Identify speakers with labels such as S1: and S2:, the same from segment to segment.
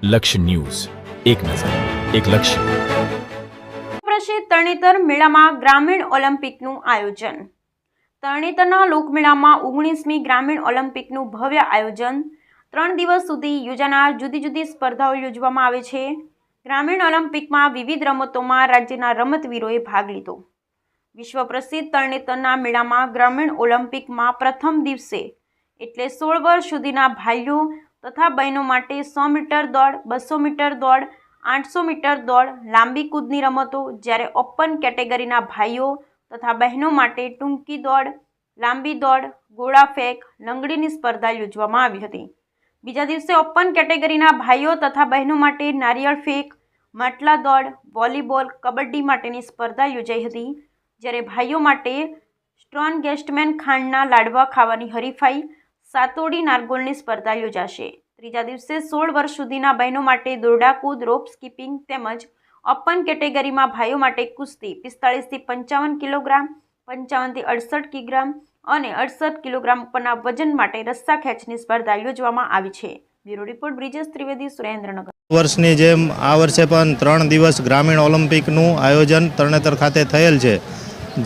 S1: લક્ષ્ય ન્યૂઝ, એક નજર, એક લક્ષ્ય.
S2: પ્રસિદ્ધ તરણેતર મેળામાં ગ્રામીણ ઓલિમ્પિકનું આયોજન. તરણેતરના લોકમેળામાં 19મી ગ્રામીણ ઓલિમ્પિકનું ભવ્ય આયોજન. 3 દિવસ સુધી યોજાનાર જુદી જુદી સ્પર્ધાઓ યોજવામાં આવે છે. ગ્રામીણ ઓલિમ્પિકમાં વિવિધ રમતોમાં રાજ્યના રમતવીરોએ ભાગ લીધો. વિશ્વ પ્રસિદ્ધ તરણેતરના મેળામાં ગ્રામીણ ઓલિમ્પિકમાં પ્રથમ દિવસે એટલે 16 વર્ષ સુધીના ભાઈઓ તથા બહેનો માટે 100 મીટર દોડ, 200 મીટર દોડ, 800 મીટર દોડ, લાંબી કૂદની રમતો, જ્યારે ઓપન કેટેગરીના ભાઈઓ તથા બહેનો માટે ટૂંકી દોડ, લાંબી દોડ, ગોળા ફેંક, લંગડીની સ્પર્ધા યોજવામાં આવી હતી. બીજા દિવસે ઓપન કેટેગરીના ભાઈઓ તથા બહેનો માટે નારિયેળ ફેંક, માટલા દોડ, વોલીબોલ, કબડ્ડી માટેની સ્પર્ધા યોજાઈ હતી. જ્યારે ભાઈઓ માટે સ્ટોન ગેસ્ટમેન ખાંડના લાડવા ખાવાની હરીફાઈ, સાતોડી નારગોલની સ્પર્ધા યોજાશે. ત્રીજા દિવસે 16 વર્ષ સુધીના બહેનો માટે દોરડાકૂદ, રોપ સ્કીપિંગ તેમજ ઓપન કેટેગરીમાં ભાઈઓ માટે કુસ્તી 45 થી 55 કિલોગ્રામ, 55 થી 68 કિલોગ્રામ અને 68 કિલોગ્રામ ઉપરના વજન માટે રસ્સા ખેંચની સ્પર્ધા યોજવામાં આવી છે. Bureau report Brijesh Trivedi, Surendranagar.
S3: વર્ષની જેમ આ વર્ષે પણ 3 દિવસ ગ્રામીણ ઓલિમ્પિકનું આયોજન તરણેતર ખાતે થયેલ છે,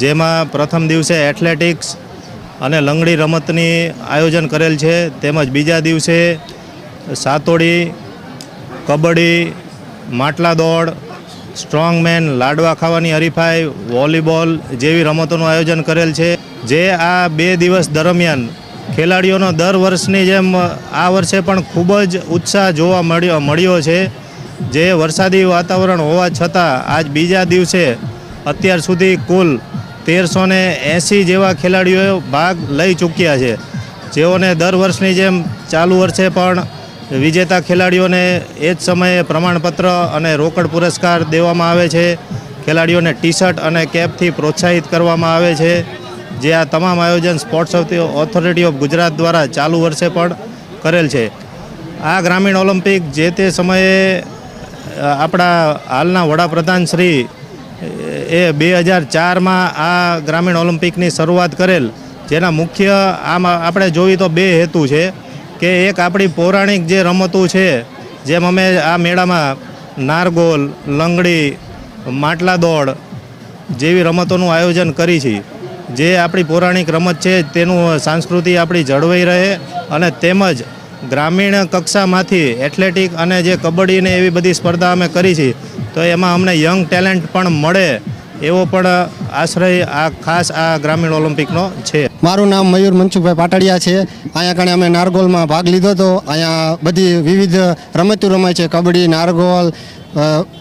S3: જેમાં પ્રથમ દિવસે એથ્લેટિક્સ અને લંગડી રમતની આયોજન કરેલ છે. તેમજ બીજા દિવસે સાતોડી, કબડ્ડી, માટલા દોડ, સ્ટ્રોંગમેન, લાડવા ખાવાની હરીફાઈ, વોલીબોલ જેવી રમતોનું આયોજન કરેલ છે. જે આ 2 દિવસ દરમિયાન ખેલાડીઓનો દર વર્ષની જેમ આ વર્ષે પણ ખૂબ જ ઉત્સાહ જોવા મળ્યો છે. જે વરસાદી વાતાવરણ હોવા છતાં આજ બીજા દિવસે અત્યાર સુધી કુલ 1380 જેવા ખેલાડીઓએ ભાગ લઈ ચૂક્યા છે. જેઓને દર વર્ષની જેમ ચાલુ વર્ષે પણ વિજેતા ખેલાડીઓને એ જ સમયે પ્રમાણપત્ર અને રોકડ પુરસ્કાર દેવામાં આવે છે. ખેલાડીઓને ટી શર્ટ અને કેપથી પ્રોત્સાહિત કરવામાં આવે છે. જે આ તમામ આયોજન સ્પોર્ટ્સ ઓથોરિટી ઓફ ગુજરાત દ્વારા ચાલુ વર્ષે પણ કરેલ છે. આ ગ્રામીણ ઓલિમ્પિક જે તે સમયે આપણા હાલના વડાપ્રધાન શ્રી એ 2004માં આ ગ્રામીણ ઓલિમ્પિકની શરૂઆત કરેલ. જેના મુખ્ય આમાં આપણે જોઈએ તો 2 હેતુ છે કે એક આપણી પૌરાણિક જે રમતો છે, જેમ અમે આ મેળામાં નારગોલ, લંગડી, માટલા દોડ જેવી રમતોનું આયોજન કરી છે. જે આપણી પૌરાણિક રમત છે તેનું સંસ્કૃતિ આપણી જળવાઈ રહે અને તેમજ ગ્રામીણ કક્ષામાંથી એથ્લેટિક અને જે કબડ્ડીને એવી બધી સ્પર્ધા અમે કરી છે, તો એમાં અમને યંગ ટેલેન્ટ પણ મળે એવો પણ આશ્રય આ ખાસ આ ગ્રામીણ ઓલિમ્પિકનો છે.
S4: મારું નામ મયુર મનસુખભાઈ પાટડિયા છે. અહીંયા કણે અમે નારગોલમાં ભાગ લીધો હતો. અહીંયા બધી વિવિધ રમતો રમાય છે, કબડ્ડી, નારગોલ,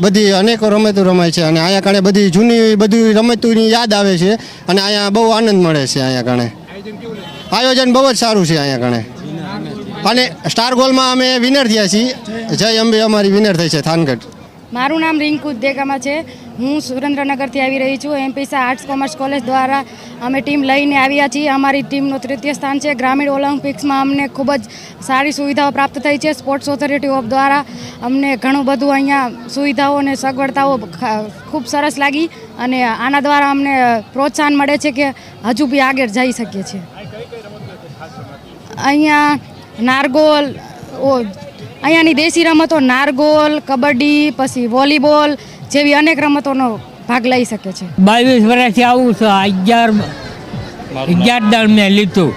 S4: બધી અનેકો રમતો રમાય છે. અને અહીંયા કણે બધી જૂની બધી રમતોની યાદ આવે છે અને અહીંયા બહુ આનંદ મળે છે. અહીંયા કણે આયોજન બહુ જ સારું છે અહીંયા કણે. અને સ્ટાર ગોલમાં અમે વિનર થયા છીએ. જય અંબે અમારી વિનર થઈ છે થાનગઢ.
S5: મારું નામ રિંકુ દેગામા છે. હું સુરેન્દ્રનગરથી આવી રહી છું. એમપીસા આર્ટ્સ કોમર્સ કોલેજ દ્વારા અમે ટીમ લઈને આવ્યા છીએ. અમારી ટીમનું 3ય સ્થાન છે. ગ્રામીણ ઓલિમ્પિક્સમાં અમને ખૂબ જ સારી સુવિધાઓ પ્રાપ્ત થઈ છે. સ્પોર્ટ્સ ઓથોરિટી ઓફ દ્વારા અમને ઘણું બધું અહીંયા સુવિધાઓ અને સગવડતાઓ ખૂબ સરસ લાગી અને આના દ્વારા અમને પ્રોત્સાહન મળે છે કે હજુ બી આગળ જઈ શકીએ છીએ. અહીંયા નારગોલ, અહીંયાની દેશી રમતો નારગોલ, કબડ્ડી, પછી વોલીબોલ જેવી અનેક રમતોનો ભાગ લઈ શકે છે.
S6: 22 વર્ષથી આવું છું. 11 દાળ મેં લીધું.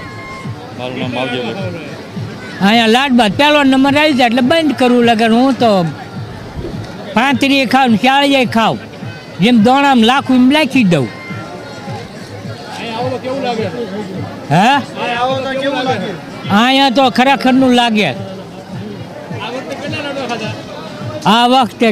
S6: અહીંયા લાડબાદ પહેલો નંબર આવી જાય એટલે બંધ કરવું લાગે. હું તો 35 ખાઉં, 40 ખાઉં, જેમ દોણામાં લાખું એમ લાખી દઉં. હે અહીંયા તો ખરેખરનું લાગે. આ વખતે